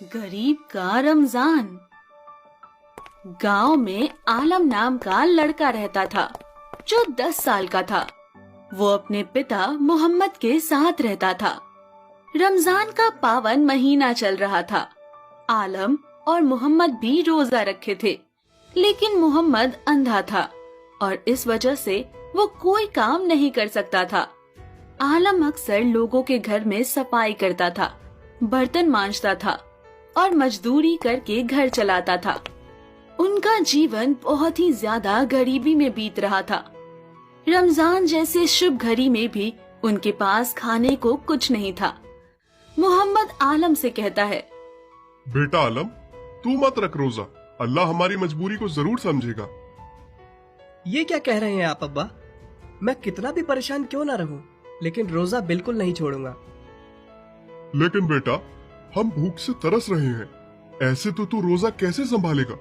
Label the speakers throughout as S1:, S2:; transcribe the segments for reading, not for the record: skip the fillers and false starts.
S1: गरीब का रमजान। गांव में आलम नाम का लड़का रहता था जो 10 साल का था। वो अपने पिता मोहम्मद के साथ रहता था। रमजान का पावन महीना चल रहा था। आलम और मोहम्मद भी रोजा रखे थे, लेकिन मोहम्मद अंधा था और इस वजह से वो कोई काम नहीं कर सकता था। आलम अक्सर लोगों के घर में सफाई करता था, बर्तन मांजता था और मजदूरी करके घर चलाता था। उनका जीवन बहुत ही ज्यादा गरीबी में बीत रहा था। रमजान जैसे शुभ घड़ी में भी उनके पास खाने को कुछ नहीं था। मोहम्मद आलम से कहता है,
S2: बेटा आलम, तू मत रख रोजा, अल्लाह हमारी मजबूरी को जरूर समझेगा।
S3: ये क्या कह रहे हैं आप अब्बा? मैं कितना भी परेशान क्यों ना रहूं, लेकिन रोजा बिल्कुल नहीं छोड़ूंगा।
S2: लेकिन बेटा, हम भूख से तरस रहे हैं, ऐसे तो तू रोजा कैसे संभालेगा?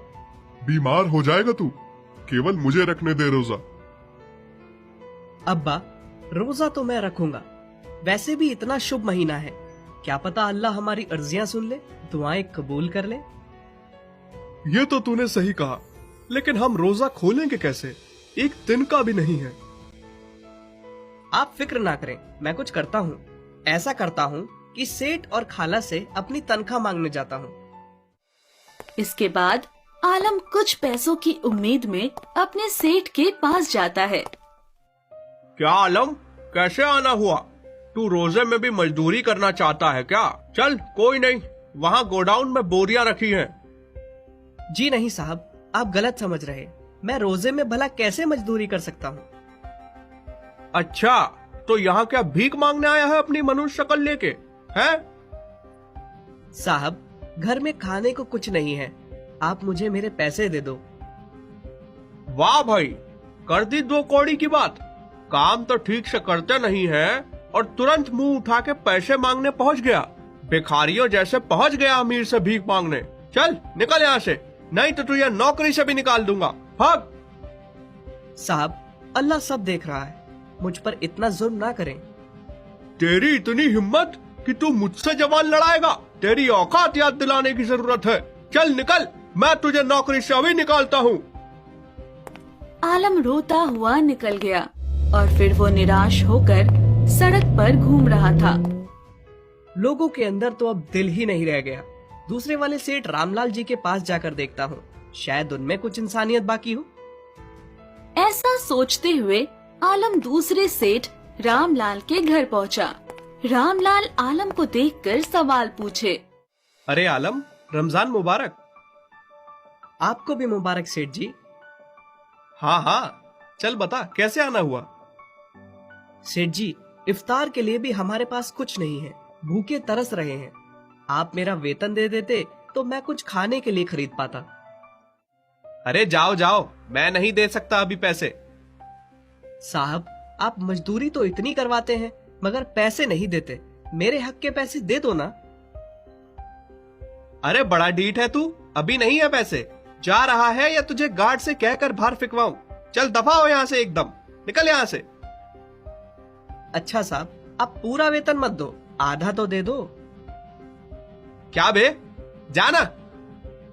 S2: बीमार हो जाएगा तू। केवल मुझे रखने दे रोजा।
S3: अब्बा, रोजा तो मैं रखूंगा। वैसे भी इतना शुभ महीना है, क्या पता अल्लाह हमारी अर्जियां सुन ले, दुआएं कबूल कर ले।
S4: ये तो तूने सही कहा, लेकिन हम रोजा खोलेंगे कैसे? एक दिन का भी नहीं है।
S3: आप फिक्र ना करें, मैं कुछ करता हूँ। ऐसा करता हूँ कि सेठ और खाला से अपनी तनख्वाह मांगने जाता हूँ।
S1: इसके बाद आलम कुछ पैसों की उम्मीद में अपने सेठ के पास जाता है।
S5: क्या आलम, कैसे आना हुआ? तू रोजे में भी मजदूरी करना चाहता है क्या? चल कोई नहीं, वहाँ गोडाउन में बोरियां रखी हैं।
S3: जी नहीं साहब, आप गलत समझ रहे। मैं रोजे में भला कैसे मजदूरी कर सकता हूँ?
S5: अच्छा, तो यहाँ क्या भीख मांगने आया है अपनी मनुष्य शक्ल लेके? हैं?
S3: साहब, घर में खाने को कुछ नहीं है, आप मुझे मेरे पैसे दे दो।
S5: वाह भाई, कर दी 2 कौड़ी की बात। काम तो ठीक से करते नहीं है और तुरंत मुंह उठा के पैसे मांगने पहुंच गया। भिखारियों जैसे पहुंच गया अमीर से भीख मांगने। चल निकल यहाँ से, नहीं तो तुझे नौकरी से भी निकाल दूंगा। भाग।
S3: साहब, अल्लाह सब देख रहा है, मुझ पर इतना जुल्म ना करें।
S5: तेरी इतनी हिम्मत कि तू मुझसे जवान लड़ाएगा? तेरी औकात याद दिलाने की जरूरत है। चल निकल, मैं तुझे नौकरी से अभी निकालता हूँ।
S1: आलम रोता हुआ निकल गया और फिर वो निराश होकर सड़क पर घूम रहा था।
S3: लोगों के अंदर तो अब दिल ही नहीं रह गया। दूसरे वाले सेठ रामलाल जी के पास जाकर देखता हूँ, शायद उनमें कुछ इंसानियत बाकी हो।
S1: ऐसा सोचते हुए आलम दूसरे सेठ रामलाल के घर पहुंचा। रामलाल आलम को देखकर सवाल पूछे।
S4: अरे आलम, रमजान मुबारक।
S3: आपको भी मुबारक सेठ जी।
S4: हाँ हाँ, चल बता कैसे आना हुआ?
S3: सेठ जी, इफ्तार के लिए भी हमारे पास कुछ नहीं है, भूखे तरस रहे हैं। आप मेरा वेतन दे देते तो मैं कुछ खाने के लिए खरीद पाता।
S4: अरे जाओ जाओ, मैं नहीं दे सकता अभी पैसे।
S3: साहब, आप मजदूरी तो इतनी करवाते हैं मगर पैसे नहीं देते। मेरे हक के पैसे दे दो ना।
S4: अरे बड़ा डीठ है तू, अभी नहीं है पैसे। जा रहा है या तुझे गार्ड से कहकर बाहर फिकवाऊं? चल दफा हो यहाँ से, एकदम निकल यहाँ से।
S3: अच्छा साहब, आप पूरा वेतन मत दो, आधा तो दे दो।
S4: क्या बे, जाना।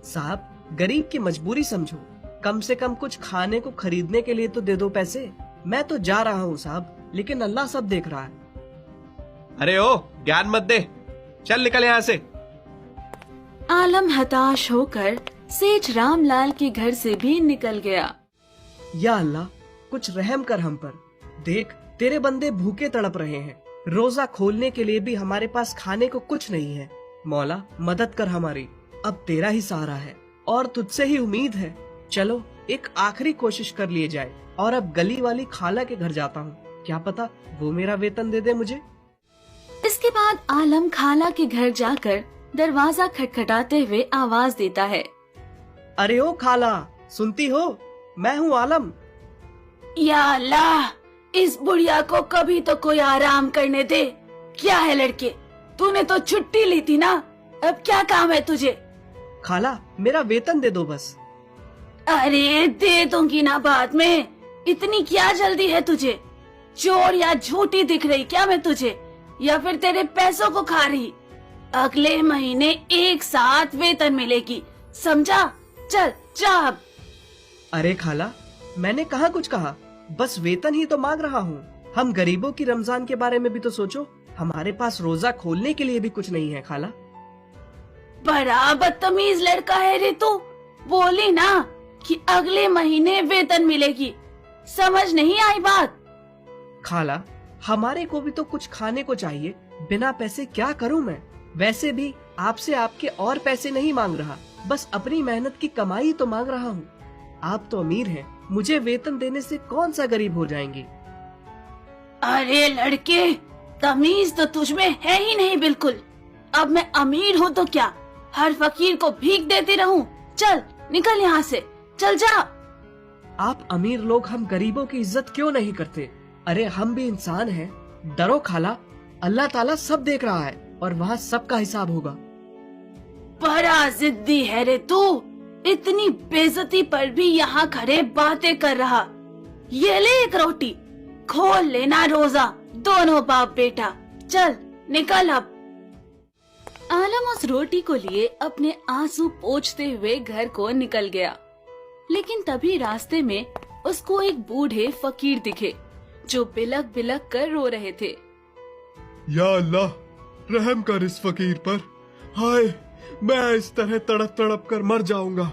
S3: साहब, गरीब की मजबूरी समझो, कम से कम कुछ खाने को खरीदने के लिए तो दे दो पैसे। मैं तो जा रहा हूँ साहब, लेकिन अल्लाह सब देख रहा है।
S4: अरे ओ, ज्ञान मत दे, चल निकल यहाँ से।
S1: आलम हताश होकर सेठ रामलाल के घर से भी निकल गया।
S3: या अल्लाह, कुछ रहम कर हम पर। देख, तेरे बंदे भूखे तड़प रहे हैं। रोजा खोलने के लिए भी हमारे पास खाने को कुछ नहीं है। मौला, मदद कर हमारी। अब तेरा ही सहारा है और तुझसे ही उम्मीद है। चलो एक आखिरी कोशिश कर लिए जाए। और अब गली वाली खाला के घर जाता हूँ, क्या पता वो मेरा वेतन दे दे मुझे।
S1: इसके बाद आलम खाला के घर जाकर दरवाजा खटखटाते हुए आवाज देता है।
S3: अरे ओ खाला, सुनती हो? मैं हूँ आलम।
S1: या अल्लाह, इस बुढ़िया को कभी तो कोई आराम करने दे। क्या है लड़के, तूने तो छुट्टी ली थी ना, अब क्या काम है तुझे?
S3: खाला, मेरा वेतन दे दो बस।
S1: अरे दे दूंगी ना बाद में, इतनी क्या जल्दी है तुझे? चोर या झूठी दिख रही क्या मैं तुझे, या फिर तेरे पैसों को खा रही? अगले महीने एक साथ वेतन मिलेगी, समझा? चल जा अब।
S3: अरे खाला, मैंने कहाँ कुछ कहा, बस वेतन ही तो मांग रहा हूँ। हम गरीबों की रमजान के बारे में भी तो सोचो। हमारे पास रोजा खोलने के लिए भी कुछ नहीं है खाला।
S1: बड़ा बदतमीज लड़का है रे तू। बोली ना कि अगले महीने वेतन मिलेगी, समझ नहीं आई बात?
S3: खाला, हमारे को भी तो कुछ खाने को चाहिए, बिना पैसे क्या करूं मैं? वैसे भी आपसे आपके और पैसे नहीं मांग रहा, बस अपनी मेहनत की कमाई तो मांग रहा हूँ। आप तो अमीर हैं, मुझे वेतन देने से कौन सा गरीब हो जाएंगे?
S1: अरे लड़के, तमीज तो तुझमें है ही नहीं बिल्कुल। अब मैं अमीर हूँ तो क्या, हर फकीर को भीख देती रहूं? चल निकल यहाँ से, चल जा।
S3: आप अमीर लोग हम गरीबों की इज्जत क्यों नहीं करते? अरे हम भी इंसान हैं। डरो खाला, अल्लाह ताला सब देख रहा है और वहाँ सबका हिसाब होगा।
S1: बड़ा जिद्दी है रे तू, इतनी बेइज्जती पर भी यहाँ खड़े बातें कर रहा। ये ले एक रोटी, खोल लेना रोजा, दोनों बाप बेटा। चल निकल अब। आलम उस रोटी को लिए अपने आंसू पोंछते हुए घर को निकल गया, लेकिन तभी रास्ते में उसको एक बूढ़े फकीर दिखे जो बिलक बिलक कर रो रहे थे।
S2: या अल्लाह, रहम कर इस फकीर पर। हाय, मैं इस तरह तड़प तड़प कर मर जाऊंगा।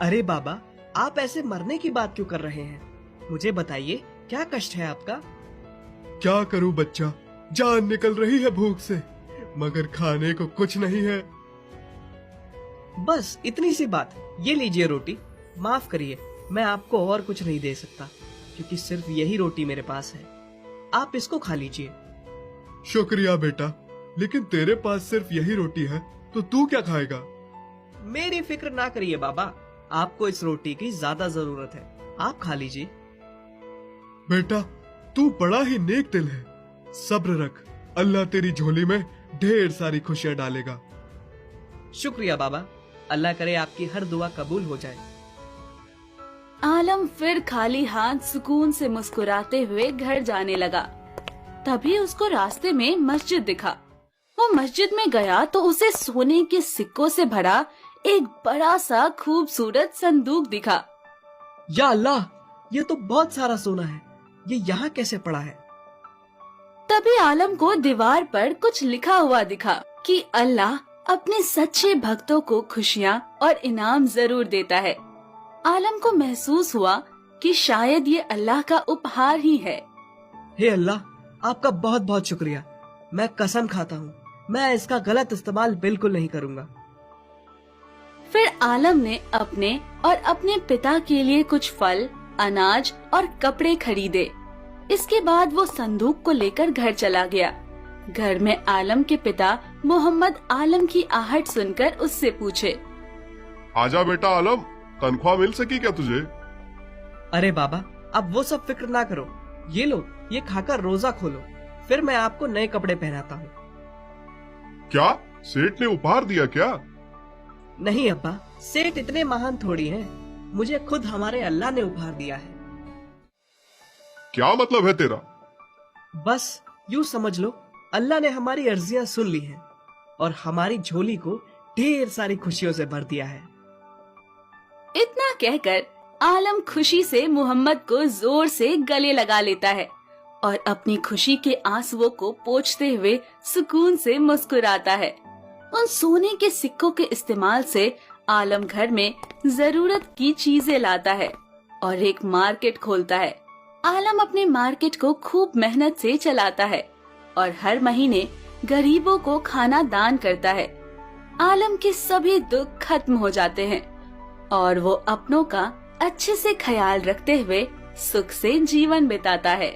S3: अरे बाबा, आप ऐसे मरने की बात क्यों कर रहे हैं? मुझे बताइए, क्या कष्ट है आपका?
S2: क्या करूं बच्चा, जान निकल रही है भूख से, मगर खाने को कुछ नहीं है।
S3: बस इतनी सी बात। ये लीजिए रोटी। माफ करिए, मैं आपको और कुछ नहीं दे सकता, क्योंकि सिर्फ यही रोटी मेरे पास है। आप इसको खा लीजिए।
S2: शुक्रिया बेटा, लेकिन तेरे पास सिर्फ यही रोटी है तो तू क्या खाएगा?
S3: मेरी फिक्र ना करिए बाबा, आपको इस रोटी की ज्यादा जरूरत है, आप खा लीजिए।
S2: बेटा, तू बड़ा ही नेक दिल है। सब्र रख, अल्लाह तेरी झोली में ढेर सारी खुशियां डालेगा।
S3: शुक्रिया बाबा, अल्लाह करे आपकी हर दुआ कबूल हो जाए।
S1: आलम फिर खाली हाथ सुकून से मुस्कुराते हुए घर जाने लगा। तभी उसको रास्ते में मस्जिद दिखा। वो मस्जिद में गया तो उसे सोने के सिक्कों से भरा एक बड़ा सा खूबसूरत संदूक दिखा।
S3: या अल्लाह, ये तो बहुत सारा सोना है, ये यहाँ कैसे पड़ा है?
S1: तभी आलम को दीवार पर कुछ लिखा हुआ दिखा कि अल्लाह अपने सच्चे भक्तों को खुशियाँ और इनाम जरूर देता है। आलम को महसूस हुआ कि शायद ये अल्लाह का उपहार ही है।
S3: हे अल्लाह, आपका बहुत बहुत शुक्रिया। मैं कसम खाता हूँ, मैं इसका गलत इस्तेमाल बिल्कुल नहीं करूँगा।
S1: फिर आलम ने अपने और अपने पिता के लिए कुछ फल, अनाज और कपड़े खरीदे। इसके बाद वो संदूक को लेकर घर चला गया। घर में आलम के पिता मोहम्मद आलम की आहट सुनकर उससे पूछे,
S2: आजा बेटा आलम, तनख्वाह मिल सकी क्या तुझे?
S3: अरे बाबा, अब वो सब फिक्र ना करो। ये लो, ये खाकर रोजा खोलो, फिर मैं आपको नए कपड़े पहनाता हूँ।
S2: क्या सेठ ने उपहार दिया क्या?
S3: नहीं अब्बा, सेठ इतने महान थोड़ी हैं। मुझे खुद हमारे अल्लाह ने उपहार दिया है।
S2: क्या मतलब है तेरा?
S3: बस यूँ समझ लो, अल्लाह ने हमारी अर्जियां सुन ली हैं और हमारी झोली को ढेर सारी खुशियों से भर दिया है।
S1: इतना कहकर आलम खुशी से मोहम्मद को जोर से गले लगा लेता है और अपनी खुशी के आंसुओं को पोंछते हुए सुकून से मुस्कुराता है। उन सोने के सिक्कों के इस्तेमाल से आलम घर में जरूरत की चीजें लाता है और एक मार्केट खोलता है। आलम अपने मार्केट को खूब मेहनत से चलाता है और हर महीने गरीबों को खाना दान करता है। आलम के सभी दुख खत्म हो जाते हैं और वो अपनों का अच्छे से ख्याल रखते हुए सुख से जीवन बिताता है।